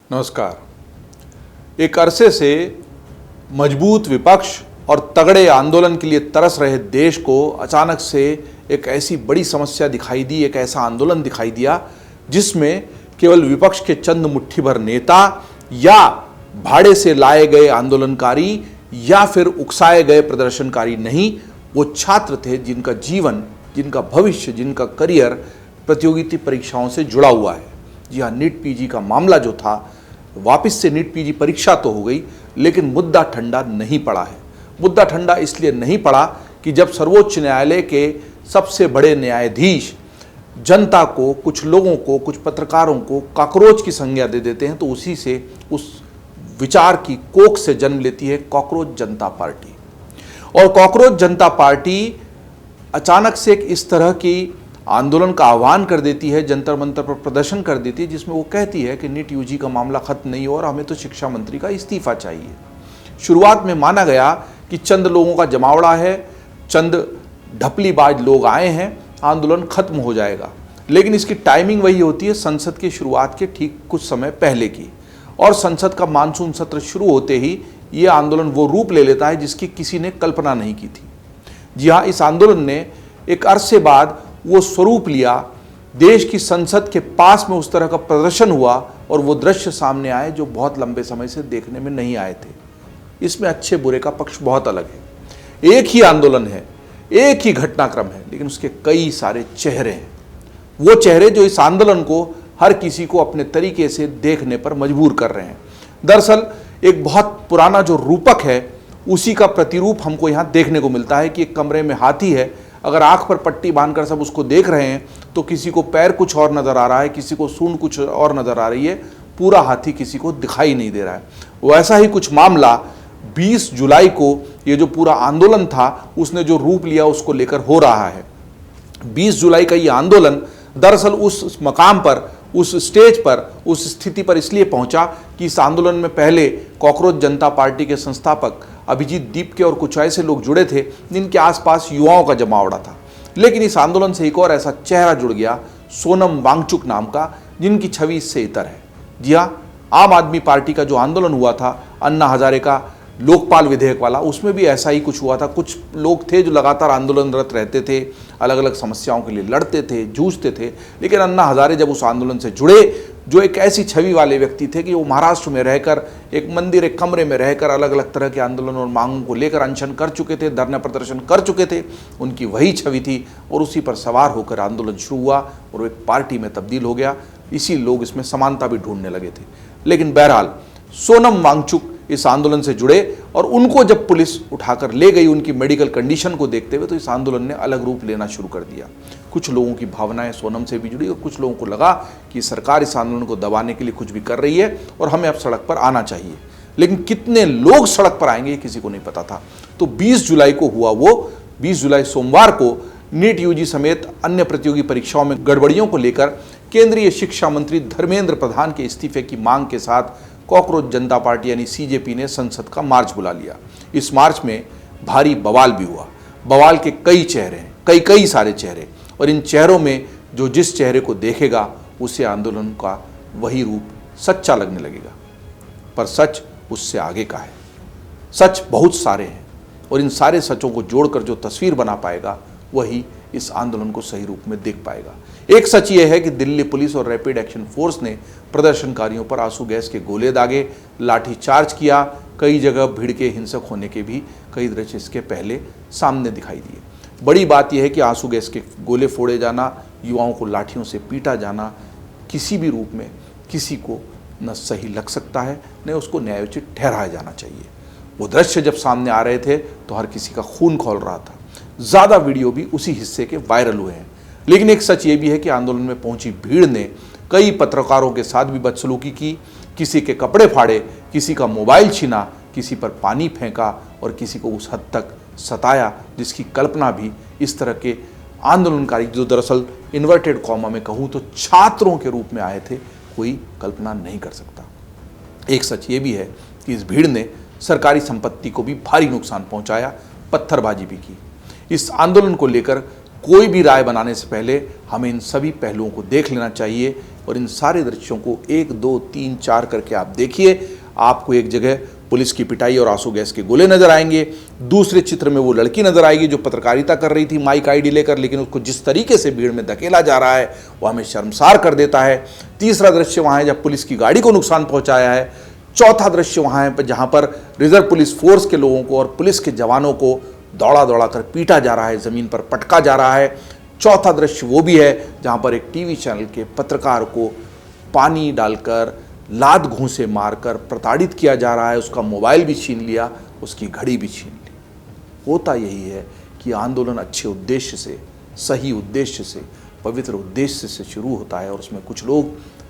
नमस्कार। एक अरसे से मजबूत विपक्ष और तगड़े आंदोलन के लिए तरस रहे देश को अचानक से एक ऐसी बड़ी समस्या दिखाई दी, एक ऐसा आंदोलन दिखाई दिया जिसमें केवल विपक्ष के चंद मुट्ठी भर नेता या भाड़े से लाए गए आंदोलनकारी या फिर उकसाए गए प्रदर्शनकारी नहीं, वो छात्र थे जिनका जीवन, जिनका भविष्य, जिनका करियर प्रतियोगिता परीक्षाओं से जुड़ा हुआ है। जी हाँ, नीट पीजी का मामला जो था, वापस से नीट पीजी परीक्षा तो हो गई, लेकिन मुद्दा ठंडा नहीं पड़ा है। मुद्दा ठंडा इसलिए नहीं पड़ा कि जब सर्वोच्च न्यायालय के सबसे बड़े न्यायाधीश जनता को, कुछ लोगों को, कुछ पत्रकारों को कॉकरोच की संज्ञा दे देते हैं, तो उसी से, उस विचार की कोख से जन्म लेती है कॉकरोच जनता पार्टी। और कॉकरोच जनता पार्टी अचानक से एक इस तरह की आंदोलन का आह्वान कर देती है, जंतर मंतर पर प्रदर्शन कर देती है, जिसमें वो कहती है कि नीट यूजी का मामला खत्म नहीं हो और हमें तो शिक्षा मंत्री का इस्तीफा चाहिए। शुरुआत में माना गया कि चंद लोगों का जमावड़ा है, चंद ढपलीबाज लोग आए हैं, आंदोलन खत्म हो जाएगा। लेकिन इसकी टाइमिंग वही होती है संसद की शुरुआत के ठीक कुछ समय पहले की, और संसद का मानसून सत्र शुरू होते ही ये आंदोलन वो रूप ले लेता है जिसकी किसी ने कल्पना नहीं की थी। जी हाँ, इस आंदोलन ने एक अरसे बाद वो स्वरूप लिया, देश की संसद के पास में उस तरह का प्रदर्शन हुआ और वो दृश्य सामने आए जो बहुत लंबे समय से देखने में नहीं आए थे। इसमें अच्छे बुरे का पक्ष बहुत अलग है। एक ही आंदोलन है, एक ही घटनाक्रम है, लेकिन उसके कई सारे चेहरे हैं। वो चेहरे जो इस आंदोलन को हर किसी को अपने तरीके से देखने पर मजबूर कर रहे हैं। दरअसल एक बहुत पुराना जो रूपक है, उसी का प्रतिरूप हमको यहाँ देखने को मिलता है कि एक कमरे में हाथी है। अगर आंख पर पट्टी बांधकर सब उसको देख रहे हैं तो किसी को पैर कुछ और नजर आ रहा है, किसी को सूंड कुछ और नजर आ रही है, पूरा हाथी किसी को दिखाई नहीं दे रहा है। वैसा ही कुछ मामला 20 जुलाई को ये जो पूरा आंदोलन था, उसने जो रूप लिया उसको लेकर हो रहा है। 20 जुलाई का ये आंदोलन दरअसल उस मकाम पर, उस स्टेज पर, उस स्थिति पर इसलिए पहुंचा कि इस आंदोलन में पहले कॉकरोच जनता पार्टी के संस्थापक अभिजीत दीपके और कुछ ऐसे लोग जुड़े थे जिनके आसपास युवाओं का जमावड़ा था। लेकिन इस आंदोलन से एक और ऐसा चेहरा जुड़ गया, सोनम वांगचुक नाम का, जिनकी छवि इससे इतर है। जी हाँ, आम आदमी पार्टी का जो आंदोलन हुआ था, अन्ना हजारे का लोकपाल विधेयक वाला, उसमें भी ऐसा ही कुछ हुआ था। कुछ लोग थे जो लगातार आंदोलनरत रहते थे, अलग अलग समस्याओं के लिए लड़ते थे, जूझते थे, लेकिन अन्ना हजारे जब उस आंदोलन से जुड़े, जो एक ऐसी छवि वाले व्यक्ति थे कि वो महाराष्ट्र में रहकर, एक मंदिर, एक कमरे में रहकर अलग अलग तरह के आंदोलन और मांगों को लेकर अनशन कर चुके थे, धरना प्रदर्शन कर चुके थे, उनकी वही छवि थी और उसी पर सवार होकर आंदोलन शुरू हुआ और वो एक पार्टी में तब्दील हो गया। इसी लोग इसमें समानता भी ढूंढने लगे थे। लेकिन बहरहाल सोनम वांगचुक इस आंदोलन से जुड़े और उनको जब पुलिस उठाकर ले गई, उनकी मेडिकल कंडीशन को देखते हुए, तो इस आंदोलन ने अलग रूप लेना शुरू कर दिया। कुछ लोगों की भावनाएं सोनम से भी जुड़ी और कुछ लोगों को लगा कि सरकार इस आंदोलन को दबाने के लिए कुछ भी कर रही है और हमें अब सड़क पर आना चाहिए। लेकिन कितने लोग सड़क पर आएंगे ये किसी को नहीं पता था। तो 20 जुलाई को हुआ वो, 20 जुलाई सोमवार को नीट यूजी समेत अन्य प्रतियोगी परीक्षाओं में गड़बड़ियों को लेकर केंद्रीय शिक्षा मंत्री धर्मेंद्र प्रधान के इस्तीफे की मांग के साथ कॉकरोच जनता पार्टी यानी सीजेपी ने संसद का मार्च बुला लिया। इस मार्च में भारी बवाल भी हुआ। बवाल के कई चेहरे हैं, कई सारे चेहरे, और इन चेहरों में जो जिस चेहरे को देखेगा उसे आंदोलन का वही रूप सच्चा लगने लगेगा। पर सच उससे आगे का है। सच बहुत सारे हैं और इन सारे सचों को जोड़कर जो तस्वीर बना पाएगा वही इस आंदोलन को सही रूप में देख पाएगा। एक सच ये है कि दिल्ली पुलिस और रैपिड एक्शन फोर्स ने प्रदर्शनकारियों पर आंसू गैस के गोले दागे, लाठी चार्ज किया। कई जगह भीड़ के हिंसक होने के भी कई दृश्य इसके पहले सामने दिखाई दिए। बड़ी बात यह है कि आंसू गैस के गोले फोड़े जाना, युवाओं को लाठियों से पीटा जाना, किसी भी रूप में किसी को न सही लग सकता है, न उसको न्यायोचित ठहराया जाना चाहिए। वो दृश्य जब सामने आ रहे थे तो हर किसी का खून खौल रहा था। ज़्यादा वीडियो भी उसी हिस्से के वायरल हुए हैं। लेकिन एक सच ये भी है कि आंदोलन में पहुंची भीड़ ने कई पत्रकारों के साथ भी बदसलूकी की, किसी के कपड़े फाड़े, किसी का मोबाइल छीना, किसी पर पानी फेंका और किसी को उस हद तक सताया जिसकी कल्पना भी इस तरह के आंदोलनकारी, जो दरअसल इन्वर्टेड कॉमा में कहूँ तो छात्रों के रूप में आए थे, कोई कल्पना नहीं कर सकता। एक सच ये भी है कि इस भीड़ ने सरकारी संपत्ति को भी भारी नुकसान पहुंचाया, पत्थरबाजी भी की। इस आंदोलन को लेकर कोई भी राय बनाने से पहले हमें इन सभी पहलुओं को देख लेना चाहिए और इन सारे दृश्यों को 1, 2, 3, 4 करके आप देखिए। आपको एक जगह पुलिस की पिटाई और आंसू गैस के गोले नजर आएंगे, दूसरे चित्र में वो लड़की नजर आएगी जो पत्रकारिता कर रही थी माइक आईडी लेकर, लेकिन उसको जिस तरीके से भीड़ में धकेला जा रहा है वो हमें शर्मसार कर देता है। तीसरा दृश्य वहाँ है जब पुलिस की गाड़ी को नुकसान पहुंचाया है। चौथा दृश्य वहाँ है जहाँ पर रिजर्व पुलिस फोर्स के लोगों को और पुलिस के जवानों को दौड़ा दौड़ा कर पीटा जा रहा है, ज़मीन पर पटका जा रहा है। चौथा दृश्य वो भी है जहाँ पर एक टीवी चैनल के पत्रकार को पानी डालकर लात घूंसे मारकर प्रताड़ित किया जा रहा है, उसका मोबाइल भी छीन लिया, उसकी घड़ी भी छीन ली। होता यही है कि आंदोलन अच्छे उद्देश्य से, सही उद्देश्य से, पवित्र उद्देश्य से शुरू होता है और उसमें कुछ लोग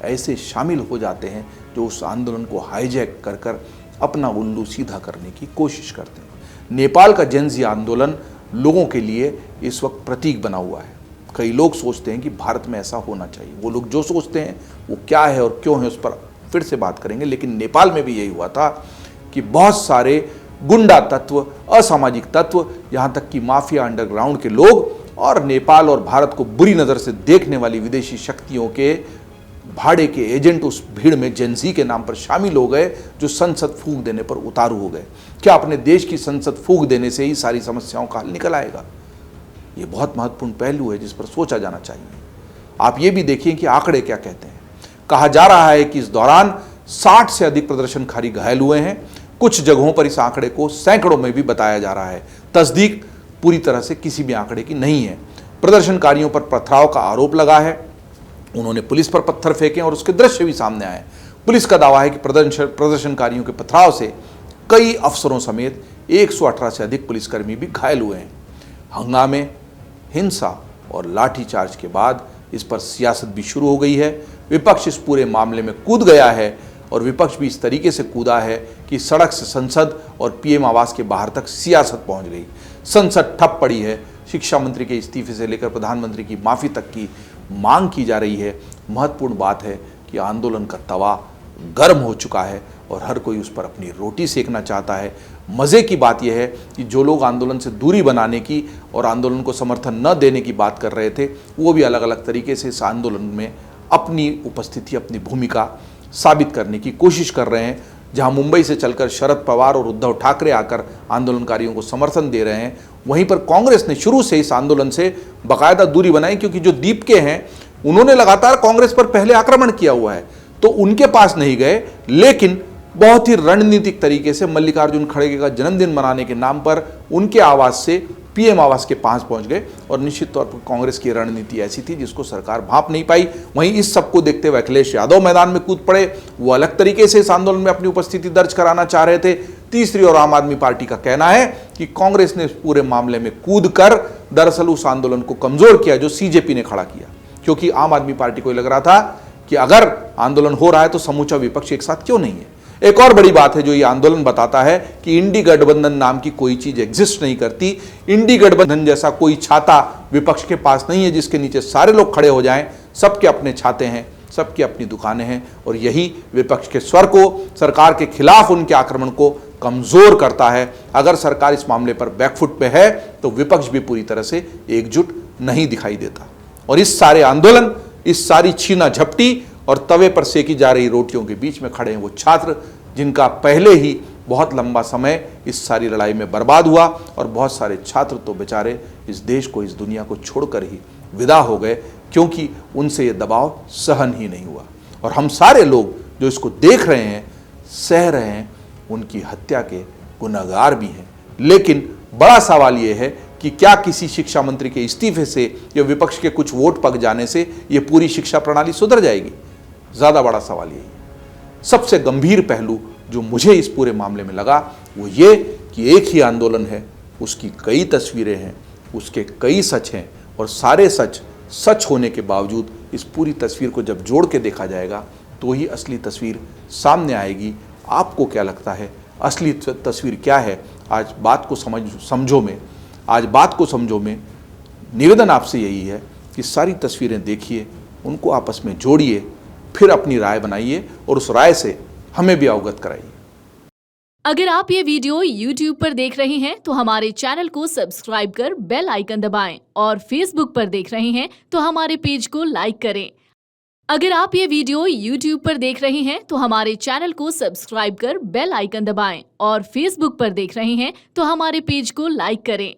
ऐसे शामिल हो जाते हैं जो उस आंदोलन को हाईजैक कर कर अपना उल्लू सीधा करने की कोशिश करते हैं। नेपाल का जेन ज़ी आंदोलन लोगों के लिए इस वक्त प्रतीक बना हुआ है। कई लोग सोचते हैं कि भारत में ऐसा होना चाहिए। वो लोग जो सोचते हैं वो क्या है और क्यों है उस पर फिर से बात करेंगे, लेकिन नेपाल में भी यही हुआ था कि बहुत सारे गुंडा तत्व, असामाजिक तत्व, यहाँ तक कि माफिया अंडरग्राउंड के लोग और नेपाल और भारत को बुरी नज़र से देखने वाली विदेशी शक्तियों के भाड़े के एजेंट उस भीड़ में जेन ज़ी के नाम पर शामिल हो गए, जो संसद फूंक देने पर उतारू हो गए। क्या अपने देश की संसद फूंक देने से ही सारी समस्याओं का हल निकल आएगा? ये बहुत महत्वपूर्ण पहलू है जिस पर सोचा जाना चाहिए। आप ये भी देखिए कि आंकड़े क्या कहते हैं। कहा जा रहा है कि इस दौरान 60 से अधिक प्रदर्शनकारी घायल हुए हैं। कुछ जगहों पर इस आंकड़े को सैकड़ों में भी बताया जा रहा है। तस्दीक पूरी तरह से किसी भी आंकड़े की नहीं है। प्रदर्शनकारियों पर पथराव का आरोप लगा है, उन्होंने पुलिस पर पत्थर फेंके और उसके दृश्य भी सामने आए। पुलिस का दावा है कि प्रदर्शनकारियों के पथराव से कई अफसरों समेत 118 से अधिक पुलिसकर्मी भी घायल हुए हैं। हंगामे, हिंसा और लाठीचार्ज के बाद इस पर सियासत भी शुरू हो गई है। विपक्ष इस पूरे मामले में कूद गया है और विपक्ष भी इस तरीके से कूदा है कि सड़क से संसद और पीएम आवास के बाहर तक सियासत पहुंच गई। संसद ठप पड़ी है। शिक्षा मंत्री के इस्तीफे से लेकर प्रधानमंत्री की माफ़ी तक की मांग की जा रही है। महत्वपूर्ण बात है कि आंदोलन का तवा गर्म हो चुका है और हर कोई उस पर अपनी रोटी सेकना चाहता है। मज़े की बात यह है कि जो लोग आंदोलन से दूरी बनाने की और आंदोलन को समर्थन न देने की बात कर रहे थे, वो भी अलग अलग तरीके से इस आंदोलन में अपनी उपस्थिति, अपनी भूमिका साबित करने की कोशिश कर रहे हैं। जहां मुंबई से चलकर शरद पवार और उद्धव ठाकरे आकर आंदोलनकारियों को समर्थन दे रहे हैं, वहीं पर कांग्रेस ने शुरू से इस आंदोलन से बाकायदा दूरी बनाई, क्योंकि जो दीपके हैं उन्होंने लगातार कांग्रेस पर पहले आक्रमण किया हुआ है, तो उनके पास नहीं गए, लेकिन बहुत ही रणनीतिक तरीके से मल्लिकार्जुन खड़गे का जन्मदिन मनाने के नाम पर उनके आवास से पीएम आवास के पास पहुंच गए। और निश्चित तौर पर कांग्रेस की रणनीति ऐसी थी जिसको सरकार भांप नहीं पाई। वहीं इस सबको देखते हुए अखिलेश यादव मैदान में कूद पड़े। वो अलग तरीके से इस आंदोलन में अपनी उपस्थिति दर्ज कराना चाह रहे थे। तीसरी और आम आदमी पार्टी का कहना है कि कांग्रेस ने इस पूरे मामले में कूद कर दरअसल उस आंदोलन को कमजोर किया जो सीजेपी ने खड़ा किया, क्योंकि आम आदमी पार्टी को लग रहा था कि अगर आंदोलन हो रहा है तो समूचा विपक्ष एक साथ क्यों नहीं है। एक और बड़ी बात है जो ये आंदोलन बताता है कि इंडी गठबंधन नाम की कोई चीज एग्जिस्ट नहीं करती। इंडी गठबंधन जैसा कोई छाता विपक्ष के पास नहीं है जिसके नीचे सारे लोग खड़े हो जाएं। सबके अपने छाते हैं, सबकी अपनी दुकानें हैं, और यही विपक्ष के स्वर को, सरकार के खिलाफ उनके आक्रमण को कमजोर करता है। अगर सरकार इस मामले पर बैकफुट पे है तो विपक्ष भी पूरी तरह से एकजुट नहीं दिखाई देता। और इस सारे आंदोलन, इस सारी छीना झपटी और तवे पर सेकी जा रही रोटियों के बीच में खड़े हैं वो छात्र जिनका पहले ही बहुत लंबा समय इस सारी लड़ाई में बर्बाद हुआ, और बहुत सारे छात्र तो बेचारे इस देश को, इस दुनिया को छोड़कर ही विदा हो गए, क्योंकि उनसे ये दबाव सहन ही नहीं हुआ। और हम सारे लोग जो इसको देख रहे हैं, सह रहे हैं, उनकी हत्या के गुनहगार भी हैं। लेकिन बड़ा सवाल ये है कि क्या किसी शिक्षा मंत्री के इस्तीफे से या विपक्ष के कुछ वोट पक जाने से ये पूरी शिक्षा प्रणाली सुधर जाएगी? ज़्यादा बड़ा सवाल यही है। सबसे गंभीर पहलू जो मुझे इस पूरे मामले में लगा वो ये कि एक ही आंदोलन है, उसकी कई तस्वीरें हैं, उसके कई सच हैं, और सारे सच सच होने के बावजूद इस पूरी तस्वीर को जब जोड़ के देखा जाएगा तो ही असली तस्वीर सामने आएगी। आपको क्या लगता है असली तस्वीर क्या है? आज बात को समझो में निवेदन आपसे यही है कि सारी तस्वीरें देखिए, उनको आपस में जोड़िए, फिर अपनी राय बनाइए और उस राय से हमें भी अवगत कराइए। अगर आप ये वीडियो YouTube पर देख रहे हैं तो हमारे चैनल को सब्सक्राइब कर बेल आइकन दबाएं, और Facebook पर देख रहे हैं तो हमारे पेज को लाइक करें। अगर आप ये वीडियो YouTube पर देख रहे हैं तो हमारे चैनल को सब्सक्राइब कर बेल आइकन दबाएं और Facebook पर देख रहे हैं तो हमारे पेज को लाइक करें।